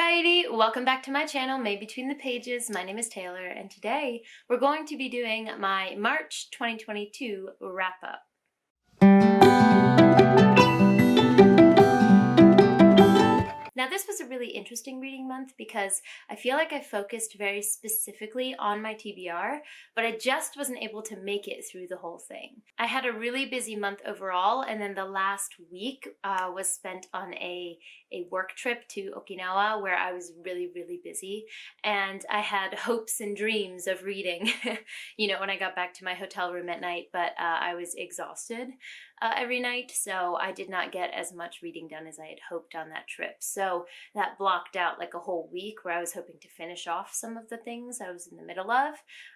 Kaidi, welcome back to my channel, Made Between the Pages. My name is Taylor, and today we're going to be doing my March 2022 wrap-up. Now, this was a really interesting reading month because I feel like I focused very specifically on my TBR, but I just wasn't able to make it through the whole thing. I had a really busy month overall, and then the last week was spent on a work trip to Okinawa where I was really busy, and I had hopes and dreams of reading, when I got back to my hotel room at night, but I was exhausted every night, so I did not get as much reading done as I had hoped on that trip. So that blocked out like a whole week where I was hoping to finish off some of the things I was in the middle of.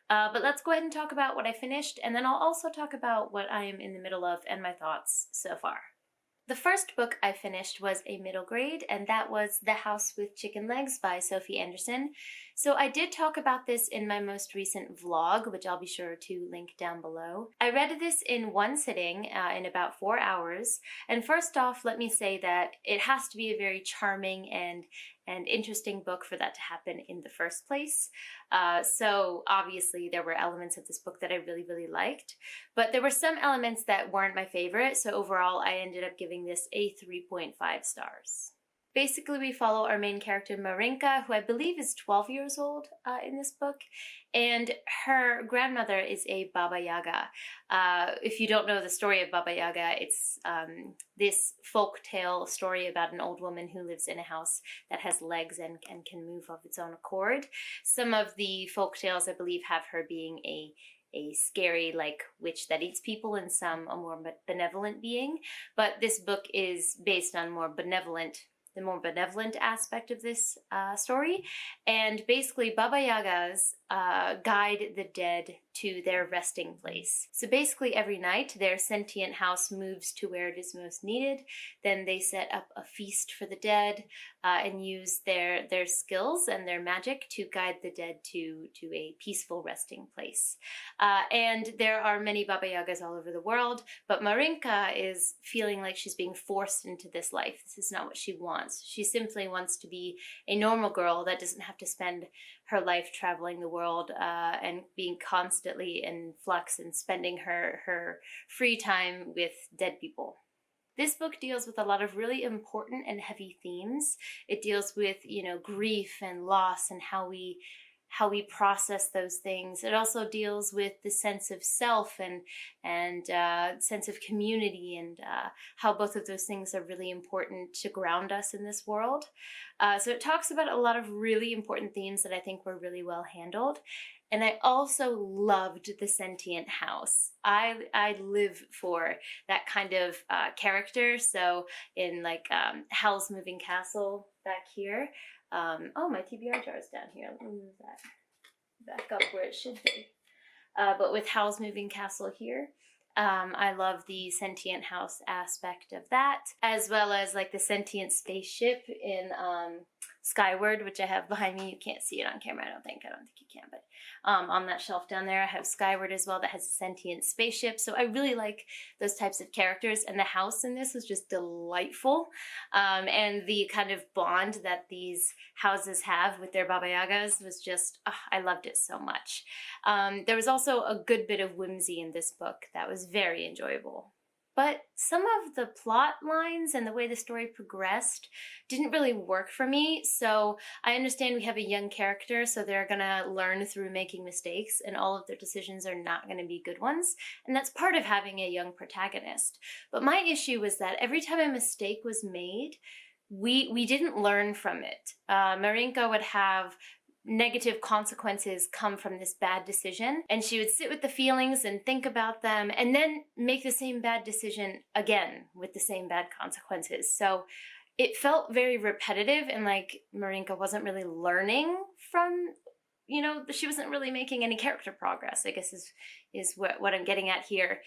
But let's go ahead and talk about what I finished, and then I'll also talk about what I am in the middle of and my thoughts so far. The first book I finished was a middle grade, and that was The House with Chicken Legs by Sophie Anderson. So I did talk about this in my most recent vlog, which I'll be sure to link down below. I read this in one sitting in about 4 hours, and first off, let me say that it has to be a very charming and interesting book for that to happen in the first place. So obviously there were elements of this book that I really liked, but there were some elements that weren't my favorite, so overall I ended up giving this a 3.5 stars. Basically, we follow our main character, Marinka, who I believe is 12 years old in this book, and her grandmother is a Baba Yaga. If you don't know the story of Baba Yaga, it's this folk tale story about an old woman who lives in a house that has legs and can move of its own accord. Some of the folk tales, I believe, have her being a scary, like, witch that eats people, and some a more benevolent being. But this book is based on the more benevolent aspect of this story. And basically, Baba Yagas guide the dead to their resting place. So basically every night their sentient house moves to where it is most needed. Then they set up a feast for the dead and use their skills and their magic to guide the dead to a peaceful resting place. And there are many Baba Yagas all over the world, but Marinka is feeling like she's being forced into this life. This is not what she wants. She simply wants to be a normal girl that doesn't have to spend her life traveling the world and being constantly in flux and spending her free time with dead people. This book deals with a lot of really important and heavy themes. It deals with, grief and loss and how we process those things. It also deals with the sense of self and sense of community and how both of those things are really important to ground us in this world. So it talks about a lot of really important themes that I think were really well handled. And I also loved the sentient house. I live for that kind of character. So in Howl's Moving Castle back here, oh, my TBR jar is down here. Let me move that back up where it should be. But with Howl's Moving Castle here, I love the sentient house aspect of that, as well as like the sentient spaceship in Skyward, which I have behind me. You can't see it on camera, I don't think you can, but on that shelf down there I have Skyward as well, that has a sentient spaceship. So I really like those types of characters, and the house in this was just delightful. And the kind of bond that these houses have with their Baba Yagas was just, I loved it so much. There was also a good bit of whimsy in this book that was very enjoyable. But some of the plot lines and the way the story progressed didn't really work for me. So I understand we have a young character, so they're gonna learn through making mistakes, and all of their decisions are not gonna be good ones. And that's part of having a young protagonist. But my issue was that every time a mistake was made, we didn't learn from it. Marinka would have negative consequences come from this bad decision, and she would sit with the feelings and think about them and then make the same bad decision again with the same bad consequences. So it felt very repetitive, and like Marinka wasn't really learning from, she wasn't really making any character progress, I guess is what I'm getting at here,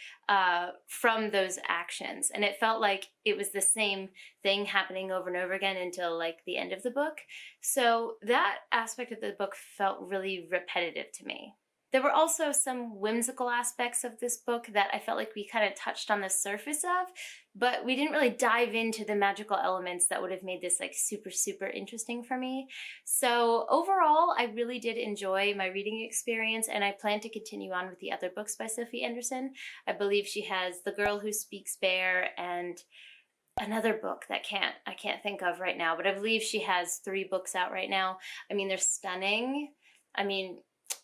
from those actions. And it felt like it was the same thing happening over and over again until like the end of the book. So that aspect of the book felt really repetitive to me. There were also some whimsical aspects of this book that I felt like we kind of touched on the surface of, but we didn't really dive into the magical elements that would have made this like super, super interesting for me. So overall, I really did enjoy my reading experience, and I plan to continue on with the other books by Sophie Anderson. I believe she has The Girl Who Speaks Bear and another book that I can't think of right now, but I believe she has 3 books out right now. I mean, they're stunning. I mean,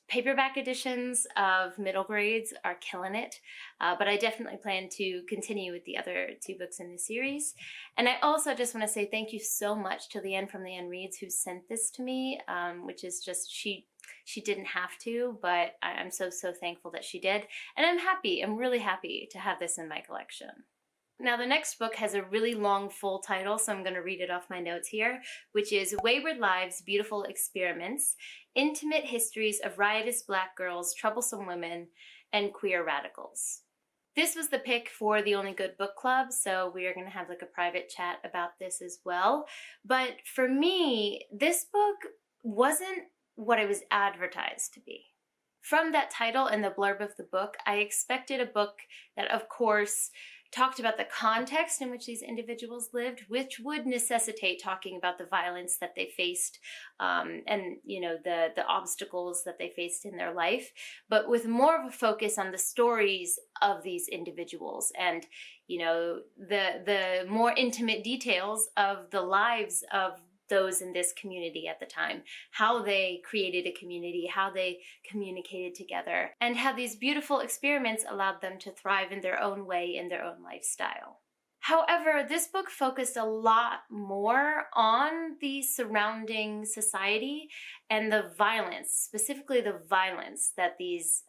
paperback editions of middle grades are killing it, but I definitely plan to continue with the other 2 books in the series. And I also just want to say thank you so much to Leanne from Leanne Reads, who sent this to me, which is just, she didn't have to, but I'm so thankful that she did. And I'm really happy to have this in my collection. Now, the next book has a really long full title, so I'm going to read it off my notes here, which is Wayward Lives, Beautiful Experiments, Intimate Histories of Riotous Black Girls, Troublesome Women, and Queer Radicals. This was the pick for the Only Good Book Club, so we are going to have like a private chat about this as well. But for me, this book wasn't what it was advertised to be. From that title and the blurb of the book, I expected a book that, of course, talked about the context in which these individuals lived, which would necessitate talking about the violence that they faced, and the obstacles that they faced in their life, but with more of a focus on the stories of these individuals and the more intimate details of the lives of those in this community at the time, how they created a community, how they communicated together, and how these beautiful experiments allowed them to thrive in their own way, in their own lifestyle. However, this book focused a lot more on the surrounding society and the violence, specifically the violence that these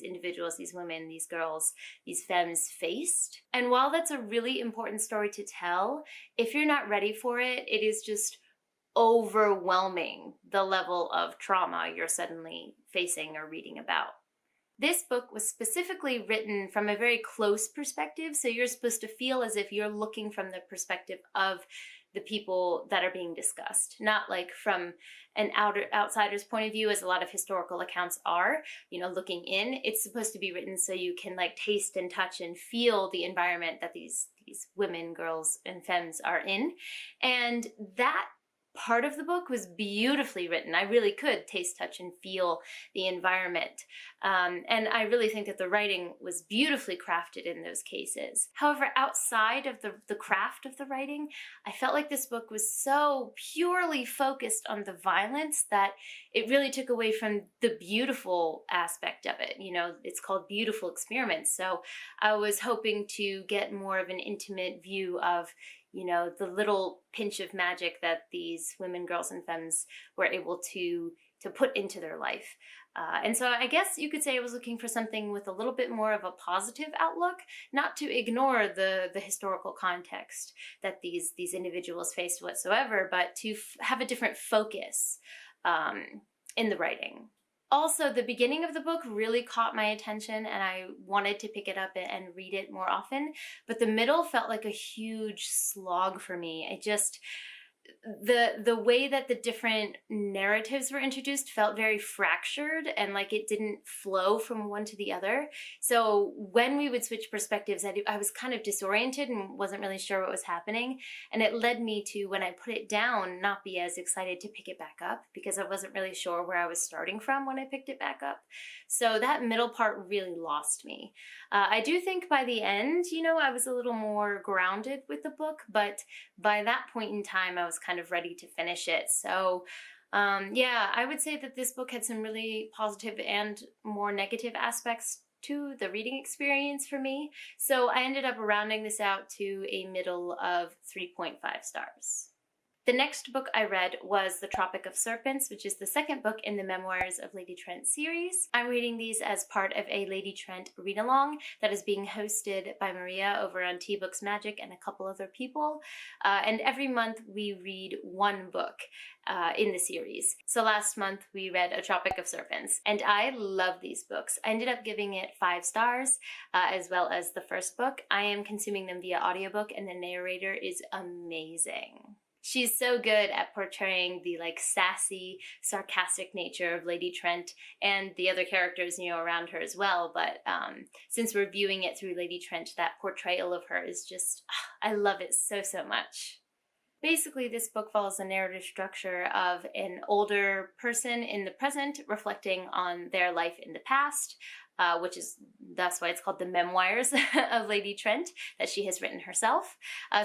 individuals, these women, these girls, these femmes faced. And while that's a really important story to tell, if you're not ready for it, it is just overwhelming the level of trauma you're suddenly facing or reading about. This book was specifically written from a very close perspective, so you're supposed to feel as if you're looking from the perspective of the people that are being discussed, not like from an outsider's point of view, as a lot of historical accounts are, looking in. It's supposed to be written so you can like taste and touch and feel the environment that these women, girls, and femmes are in. And that part of the book was beautifully written. I really could taste, touch, and feel the environment. And I really think that the writing was beautifully crafted in those cases. However, outside of the craft of the writing, I felt like this book was so purely focused on the violence that it really took away from the beautiful aspect of it. It's called Beautiful Experiments. So I was hoping to get more of an intimate view of the little pinch of magic that these women, girls, and femmes were able to put into their life. And so I guess you could say I was looking for something with a little bit more of a positive outlook, not to ignore the historical context that these individuals faced whatsoever, but to have a different focus in the writing. Also, the beginning of the book really caught my attention, and I wanted to pick it up and read it more often, but the middle felt like a huge slog for me. The way that the different narratives were introduced felt very fractured, and like it didn't flow from one to the other. So when we would switch perspectives, I was kind of disoriented and wasn't really sure what was happening. And it led me to, when I put it down, not be as excited to pick it back up because I wasn't really sure where I was starting from when I picked it back up. So that middle part really lost me. I do think by the end, I was a little more grounded with the book, but by that point in time, I was kind of ready to finish it. So I would say that this book had some really positive and more negative aspects to the reading experience for me. So I ended up rounding this out to a middle of 3.5 stars. The next book I read was The Tropic of Serpents, which is the second book in the Memoirs of Lady Trent series. I'm reading these as part of a Lady Trent read-along that is being hosted by Maria over on Tea Books Magic and a couple other people. And every month we read one book in the series. So last month we read A Tropic of Serpents, and I love these books. I ended up giving it 5 stars, as well as the first book. I am consuming them via audiobook, and the narrator is amazing. She's so good at portraying the like sassy, sarcastic nature of Lady Trent and the other characters, you know, around her as well. But since we're viewing it through Lady Trent, that portrayal of her is just, I love it so, so much. Basically, this book follows the narrative structure of an older person in the present reflecting on their life in the past, that's why it's called the Memoirs of Lady Trent, that she has written herself.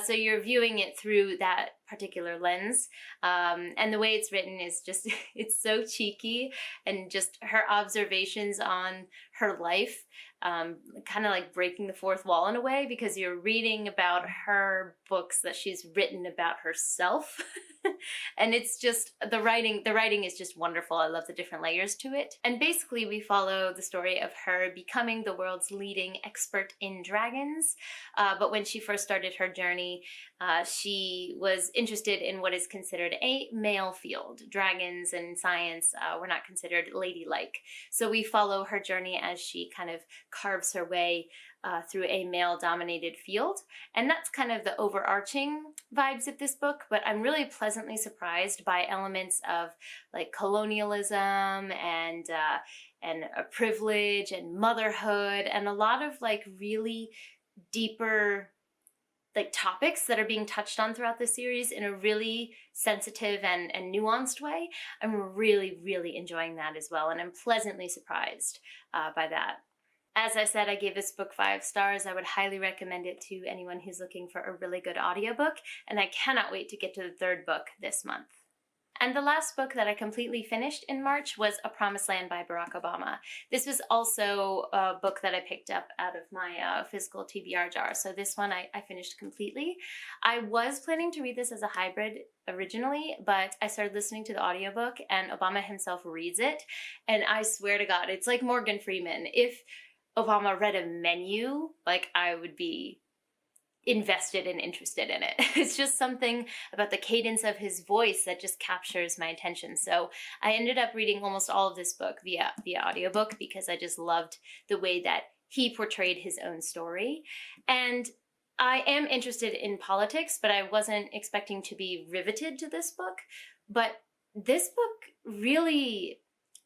So you're viewing it through that particular lens. And the way it's written is just, it's so cheeky, and just her observations on her life, kind of like breaking the fourth wall in a way, because you're reading about her books that she's written about herself. And it's just, the writing is just wonderful. I love the different layers to it. And basically we follow the story of her becoming the world's leading expert in dragons. But when she first started her journey, she was interested in what is considered a male field. Dragons and science were not considered ladylike. So we follow her journey as she kind of carves her way through a male-dominated field. And that's kind of the overarching vibes of this book, but I'm really pleasantly surprised by elements of like colonialism and a privilege and motherhood, and a lot of like really deeper like topics that are being touched on throughout the series in a really sensitive and nuanced way. I'm really, really enjoying that as well, and I'm pleasantly surprised by that. As I said, I gave this book 5 stars. I would highly recommend it to anyone who's looking for a really good audiobook, and I cannot wait to get to the 3rd book this month. And the last book that I completely finished in March was A Promised Land by Barack Obama. This was also a book that I picked up out of my physical TBR jar, so this one I finished completely. I was planning to read this as a hybrid originally, but I started listening to the audiobook, and Obama himself reads it, and I swear to God, it's like Morgan Freeman. If Obama read a menu, like, I would be invested and interested in it. It's just something about the cadence of his voice that just captures my attention. So I ended up reading almost all of this book via audiobook, because I just loved the way that he portrayed his own story. And I am interested in politics, but I wasn't expecting to be riveted to this book. But this book really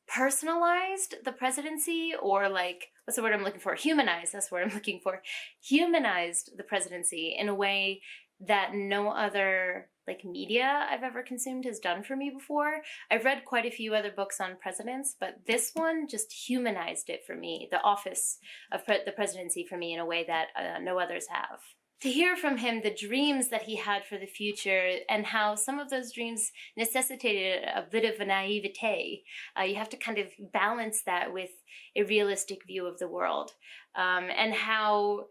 personalized the presidency, or like, what's the word I'm looking for? Humanized, that's the word I'm looking for. Humanized the presidency in a way that no other like media I've ever consumed has done for me before. I've read quite a few other books on presidents, but this one just humanized it for me, the office of the presidency for me, in a way that no others have. To hear from him the dreams that he had for the future, and how some of those dreams necessitated a bit of a naivete. You have to kind of balance that with a realistic view of the world, and how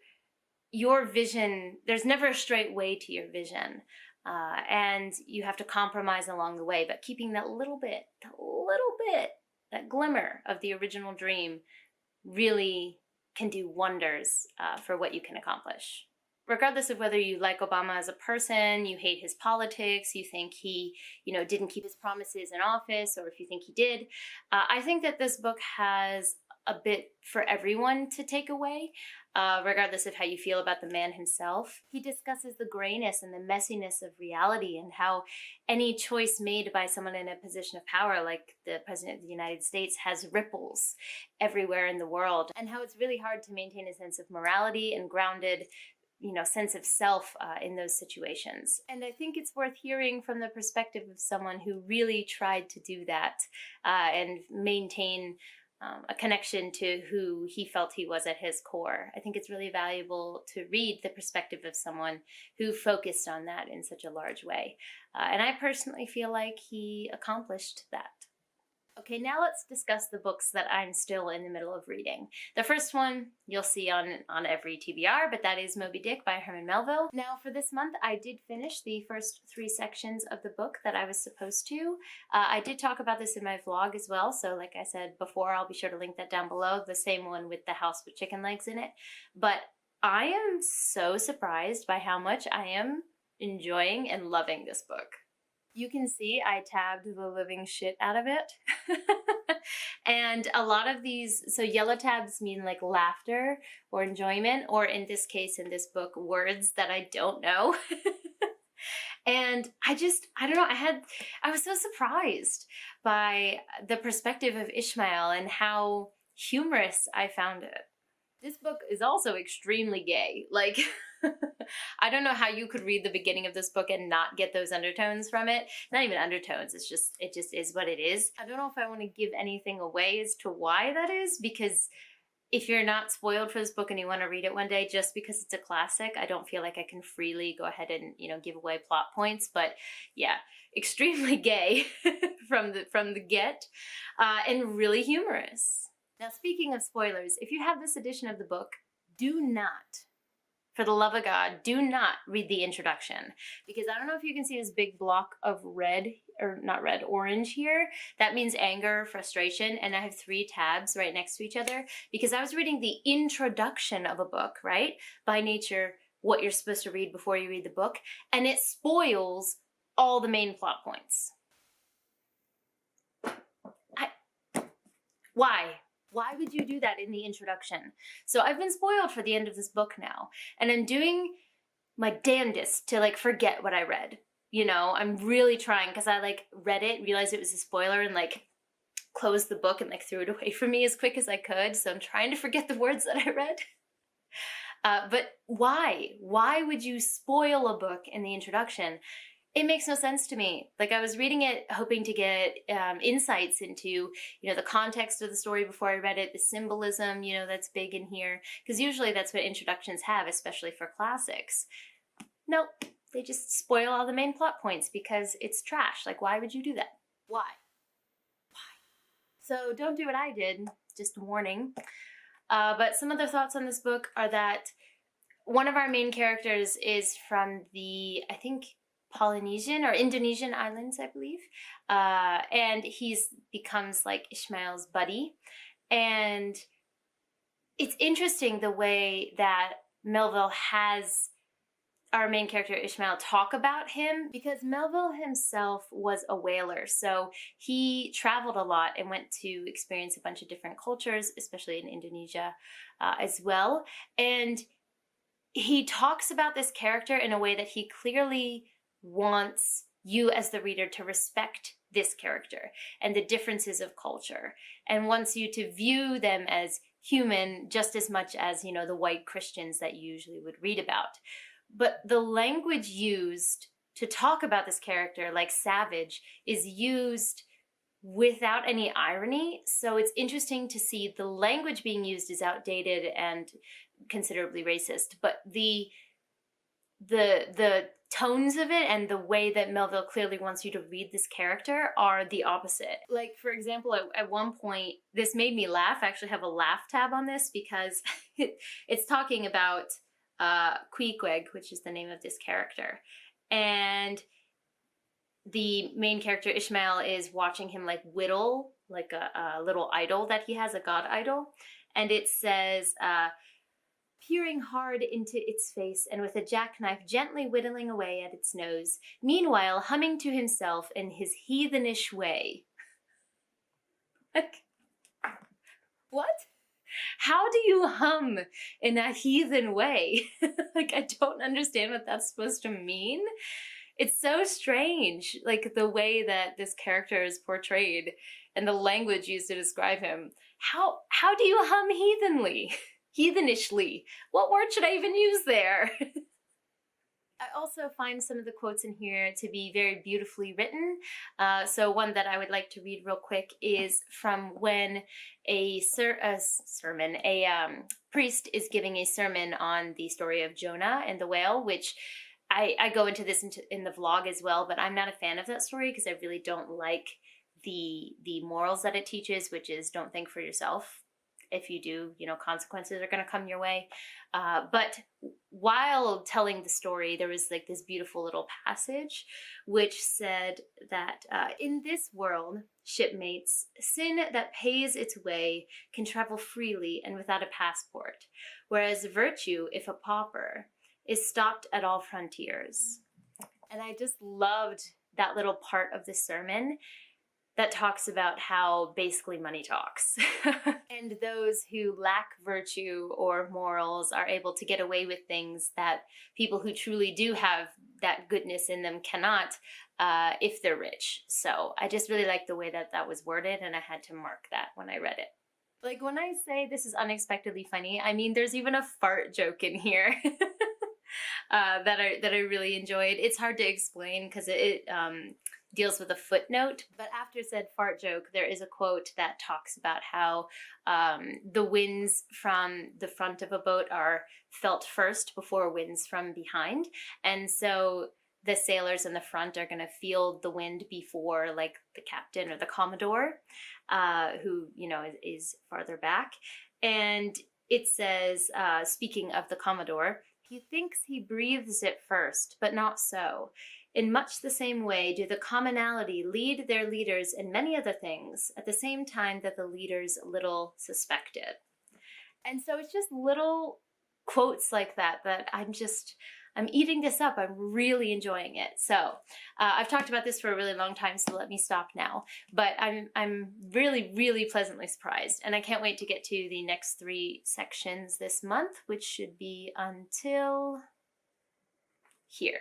your vision, there's never a straight way to your vision, and you have to compromise along the way, but keeping that little bit, that glimmer of the original dream really can do wonders for what you can accomplish. Regardless of whether you like Obama as a person, you hate his politics, you think he, didn't keep his promises in office, or if you think he did, I think that this book has a bit for everyone to take away, regardless of how you feel about the man himself. He discusses the grayness and the messiness of reality, and how any choice made by someone in a position of power, like the President of the United States, has ripples everywhere in the world, and how it's really hard to maintain a sense of morality and grounded sense of self in those situations. And I think it's worth hearing from the perspective of someone who really tried to do that and maintain a connection to who he felt he was at his core. I think it's really valuable to read the perspective of someone who focused on that in such a large way. And I personally feel like he accomplished that. Okay, now let's discuss the books that I'm still in the middle of reading. The first one you'll see on every TBR, but that is Moby Dick by Herman Melville. Now for this month, I did finish the first 3 sections of the book that I was supposed to. I did talk about this in my vlog as well, so like I said before, I'll be sure to link that down below, the same one with the house with chicken legs in it. But I am so surprised by how much I am enjoying and loving this book. You can see I tabbed the living shit out of it. And a lot of these, so yellow tabs mean like laughter or enjoyment, or in this case, in this book, words that I don't know. And I don't know, I was so surprised by the perspective of Ishmael and how humorous I found it. This book is also extremely gay. Like, I don't know how you could read the beginning of this book and not get those undertones from it. Not even undertones, it just is what it is. I don't know if I want to give anything away as to why that is, because if you're not spoiled for this book and you want to read it one day, just because it's a classic, I don't feel like I can freely go ahead and, give away plot points. But yeah, extremely gay from the get, and really humorous. Now, speaking of spoilers, if you have this edition of the book, do not, for the love of God, do not read the introduction, because I don't know if you can see this big block of red, or not red, orange here. That means anger, frustration, and I have 3 tabs right next to each other because I was reading the introduction of a book, right? By nature, what you're supposed to read before you read the book, and it spoils all the main plot points. Why? Why would you do that in the introduction? So I've been spoiled for the end of this book now, and I'm doing my damnedest to forget what I read. I'm really trying, because I read it, realized it was a spoiler, and closed the book and threw it away from me as quick as I could. So I'm trying to forget the words that I read. But why? Why would you spoil a book in the introduction? It makes no sense to me. I was reading it hoping to get insights into, the context of the story before I read it, the symbolism, that's big in here. Because usually that's what introductions have, especially for classics. Nope, they just spoil all the main plot points because it's trash. Why would you do that? Why? So don't do what I did, just a warning. But some other thoughts on this book are that one of our main characters is from the, I think, Polynesian or Indonesian islands, I believe. And he's becomes Ishmael's buddy. And it's interesting the way that Melville has our main character Ishmael talk about him, because Melville himself was a whaler. So he traveled a lot and went to experience a bunch of different cultures, especially in Indonesia as well. And he talks about this character in a way that he clearly wants you as the reader to respect this character and the differences of culture, and wants you to view them as human just as much as, the white Christians that you usually would read about. But the language used to talk about this character, like savage, is used without any irony. So it's interesting to see the language being used is outdated and considerably racist, but the tones of it and the way that Melville clearly wants you to read this character are the opposite. For example, at one point, this made me laugh. I actually have a laugh tab on this because it's talking about Queequeg, which is the name of this character. And the main character, Ishmael, is watching him whittle a little idol that he has, a god idol. And it says, peering hard into its face and with a jackknife gently whittling away at its nose, meanwhile humming to himself in his heathenish way. What? How do you hum in a heathen way? I don't understand what that's supposed to mean. It's so strange, the way that this character is portrayed and the language used to describe him. How do you hum heathenly? Heathenishly. What word should I even use there? I also find some of the quotes in here to be very beautifully written. So one that I would like to read real quick is from when a priest is giving a sermon on the story of Jonah and the whale, which I go into this in the vlog as well, but I'm not a fan of that story because I really don't like the morals that it teaches, which is don't think for yourself. If you do, consequences are going to come your way. But while telling the story, there was this beautiful little passage which said that in this world, shipmates, sin that pays its way can travel freely and without a passport, whereas virtue, if a pauper, is stopped at all frontiers. And I just loved that little part of the sermon. that talks about how basically money talks. And those who lack virtue or morals are able to get away with things that people who truly do have that goodness in them cannot, if they're rich. So I just really like the way that that was worded, and I had to mark that when I read it. Like, when I say this is unexpectedly funny, I mean there's even a fart joke in here. That I really enjoyed. It's hard to explain because it deals with a footnote, but after said fart joke, there is a quote that talks about how the winds from the front of a boat are felt first before winds from behind, and so the sailors in the front are going to feel the wind before, like, the captain or the commodore, who, you know, is farther back. And it says, speaking of the commodore, he thinks he breathes it first, but not so. In much the same way do the commonality lead their leaders in many other things, at the same time that the leaders little suspect it. And so it's just little quotes like that that I'm eating this up. I'm really enjoying it. So I've talked about this for a really long time, so let me stop now. But I'm really, really pleasantly surprised, and I can't wait to get to the next 3 sections this month, which should be until here.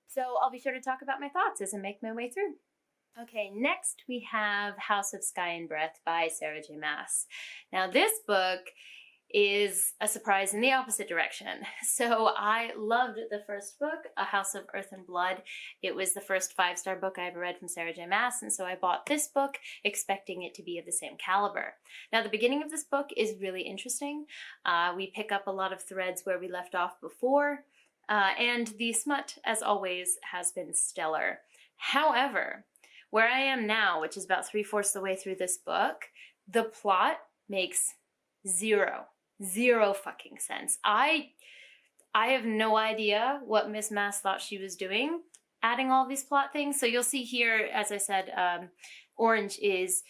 So I'll be sure to talk about my thoughts as I make my way through. Okay, next we have House of Sky and Breath by Sarah J. Maas. Now this book is a surprise in the opposite direction. So I loved the first book, A House of Earth and Blood. It was the first 5-star book I ever read from Sarah J. Maas, and so I bought this book expecting it to be of the same caliber. Now the beginning of this book is really interesting. We pick up a lot of threads where we left off before, and the smut, as always, has been stellar. However, where I am now, which is about 3/4 the way through this book, the plot makes zero fucking sense. I have no idea what Miss Maas thought she was doing, adding all these plot things. So you'll see here, as I said, orange is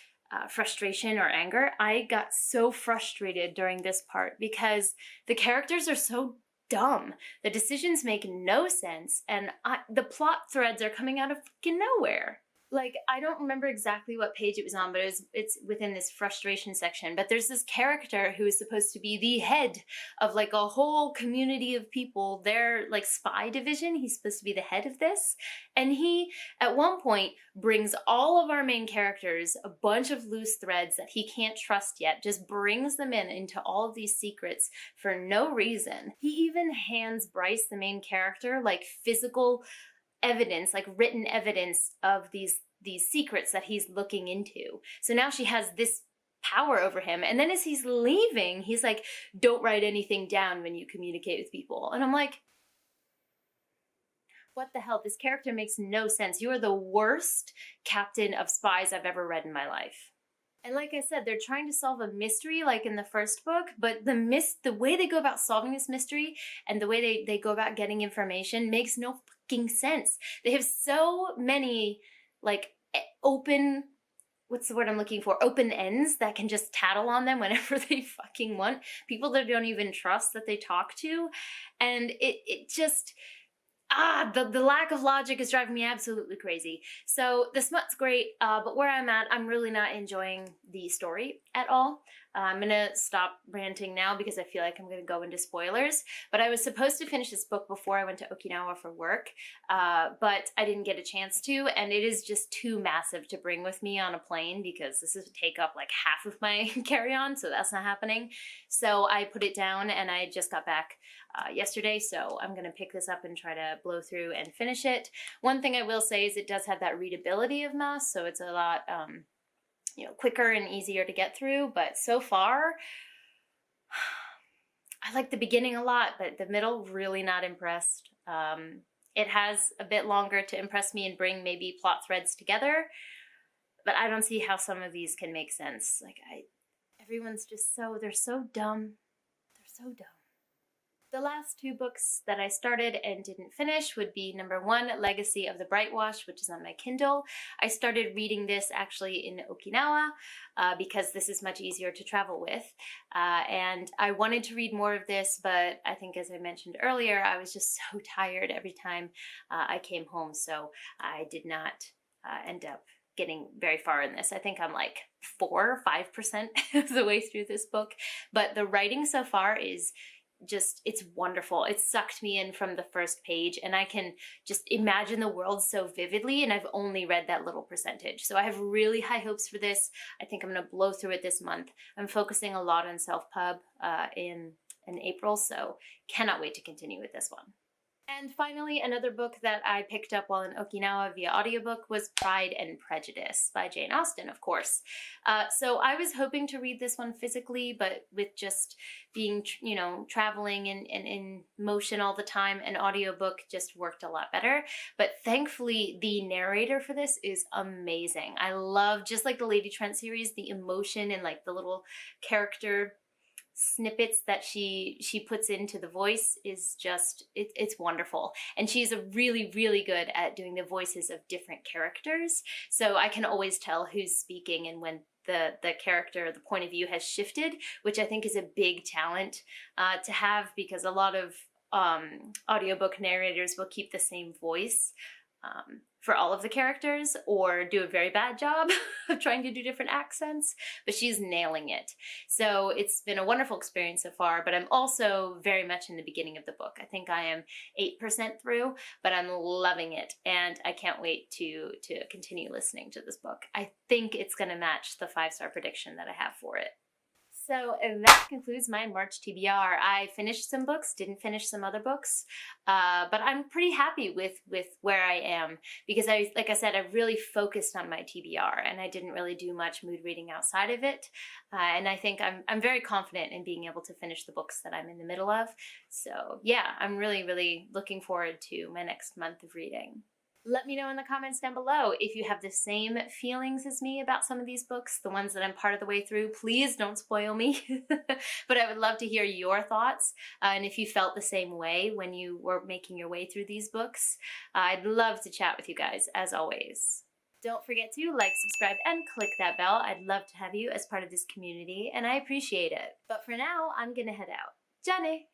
frustration or anger. I got so frustrated during this part because the characters are so dumb. The decisions make no sense, and the plot threads are coming out of fucking nowhere. Like, I don't remember exactly what page it was on, but it's within this frustration section. But there's this character who is supposed to be the head of, like, a whole community of people. Their, like, spy division. He's supposed to be the head of this. And he, at one point, brings all of our main characters a bunch of loose threads that he can't trust yet, just brings them into all of these secrets for no reason. He even hands Bryce, the main character, like, physical evidence, like written evidence of these secrets that he's looking into. So now she has this power over him. And then as he's leaving, he's like, don't write anything down when you communicate with people. And I'm like, what the hell? This character makes no sense. You are the worst captain of spies I've ever read in my life. And like I said, they're trying to solve a mystery like in the first book, but the way they go about solving this mystery and the way they go about getting information makes no fucking sense. They have so many, like, open, what's the word I'm looking for? Open ends that can just tattle on them whenever they fucking want. People that don't even trust that they talk to. And it just... the lack of logic is driving me absolutely crazy. So the smut's great, but where I'm at, I'm really not enjoying the story at all. I'm gonna stop ranting now because I feel like I'm gonna go into spoilers. But I was supposed to finish this book before I went to Okinawa for work, but I didn't get a chance to, and it is just too massive to bring with me on a plane because this would take up like half of my carry-on, so that's not happening. So I put it down, and I just got back yesterday, so I'm gonna pick this up and try to blow through and finish it. One thing I will say is it does have that readability of Maas, so it's a lot quicker and easier to get through, but so far I like the beginning a lot, but the middle, really not impressed. It has a bit longer to impress me and bring maybe plot threads together, but I don't see how some of these can make sense. Like, everyone's just they're so dumb. They're so dumb. The last 2 books that I started and didn't finish would be number 1, Legacy of the Brightwash, which is on my Kindle. I started reading this actually in Okinawa because this is much easier to travel with. And I wanted to read more of this, but I think, as I mentioned earlier, I was just so tired every time I came home, so I did not end up getting very far in this. I think I'm like 4 or 5% of the way through this book, but the writing so far is just, it's wonderful. It sucked me in from the first page, and I can just imagine the world so vividly, and I've only read that little percentage. So I have really high hopes for this. I think I'm going to blow through it this month. I'm focusing a lot on self-pub in April, so cannot wait to continue with this one. And finally, another book that I picked up while in Okinawa via audiobook was Pride and Prejudice by Jane Austen, of course. So I was hoping to read this one physically, but with just being, traveling and in motion all the time, an audiobook just worked a lot better. But thankfully, the narrator for this is amazing. I love, just like the Lady Trent series, the emotion and like the little character snippets that she puts into the voice is just, it's wonderful. And she's really good at doing the voices of different characters, so I can always tell who's speaking and when the character, the point of view has shifted, which I think is a big talent to have, because a lot of audiobook narrators will keep the same voice for all of the characters, or do a very bad job of trying to do different accents, but she's nailing it. So it's been a wonderful experience so far, but I'm also very much in the beginning of the book. I think I am 8% through, but I'm loving it, and I can't wait to continue listening to this book. I think it's going to match the 5-star prediction that I have for it. So that concludes my March TBR. I finished some books, didn't finish some other books, but I'm pretty happy with where I am, because like I said, I really focused on my TBR, and I didn't really do much mood reading outside of it. And I think I'm very confident in being able to finish the books that I'm in the middle of. So yeah, I'm really looking forward to my next month of reading. Let me know in the comments down below if you have the same feelings as me about some of these books, the ones that I'm part of the way through. Please don't spoil me, but I would love to hear your thoughts, and if you felt the same way when you were making your way through these books. I'd love to chat with you guys, as always. Don't forget to like, subscribe, and click that bell. I'd love to have you as part of this community, and I appreciate it. But for now, I'm gonna head out. Johnny!